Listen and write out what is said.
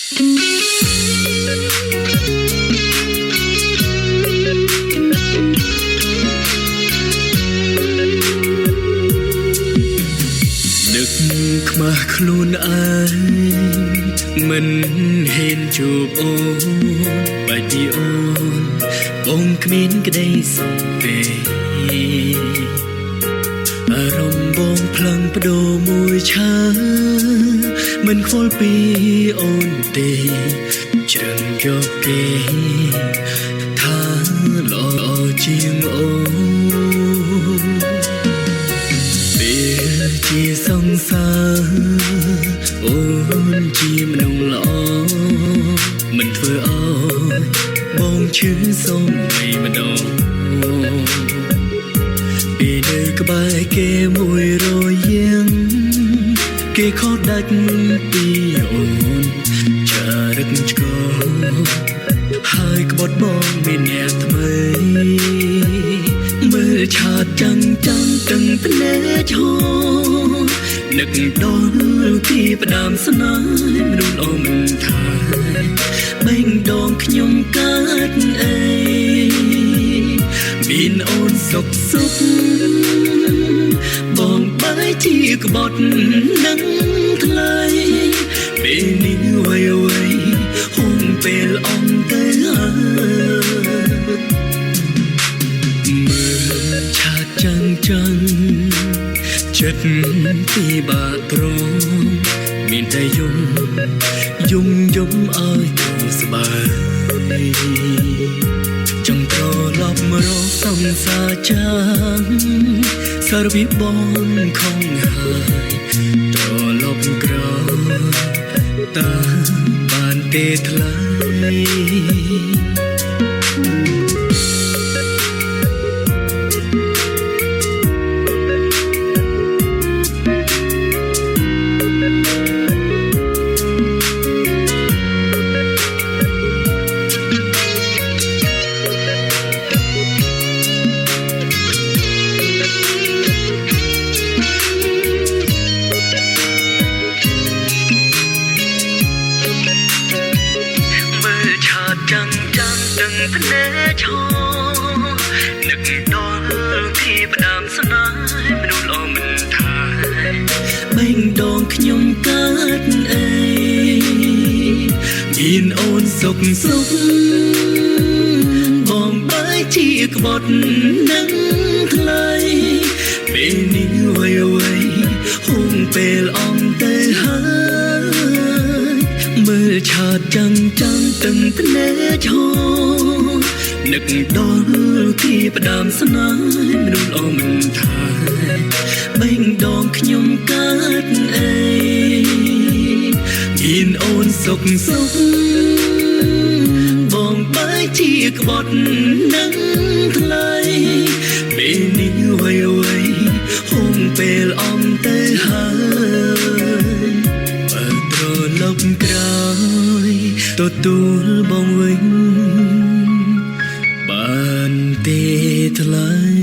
ខ្មាស់ខ្លួនឯងមិនហ៊ានជួបអូនបែកពីអូនបងគ្មានក្តីសុខទេអារម្មណ៍បងផ្លឹងបដូរមួយឆាមិនខ្វល់ពីអូនទេជ្រឹងយកគេថាល្អជាងអូនជាសង្សារអូនជាមនុស្សល្អមិនធ្វើអោយបងឈឺសូមបីម្ដងពេលនៅក្បែរគេមួយរយាងគេខកដាច់ពីអូនចារឹកឆ្កហើយក្បត់បងមានអ្នកថ្មីមើលឆាតចាំងទាំងភ្នែកឈោនឹកដល់ពីផ្ដាំស្នេហ៍មនុស្សល្អមិនថាបេងដងខ្ញុំកើតអីមានអូនសុខបងបែជាក្បត់នឹងថ្លៃពេលនេះវ័យហុំពេលអងទៅមើលឆាតចាំងចិត្តពីបាត្រមមានតែយំឲ្យទៅស្បាយចង់ត្រឡប់មករកសង្សារចាងសារវិបងខំហើយត្រឡប់ក្រោយតើបានទេថ្លៃចាំទាំងភ្នែកឈោនឹកដល់ពីផ្ដាំស្នេហ៍មនុស្សល្អមិនថាបេងដងខ្ញុំកើតអីមានអូនសុខបងបែជាក្បត់នឹងថ្លៃពេលនេះវ័យហុំពេលអងទៅហើយមើលឆាតចាំងទាំងភ្នែកឈោនឹកដល់ពីផ្ដាំស្នេហ៍មនុស្សល្អមិនថាបេងដងខ្ញុំកើតអីមានអូនសុខបងបែជាក្បត់នឹងថ្លៃពេលនេះវ័យហុំពេលអងទៅហើយបើត្រឡប់ក្រោយទទួលបងវិញបានទេថ្លៃ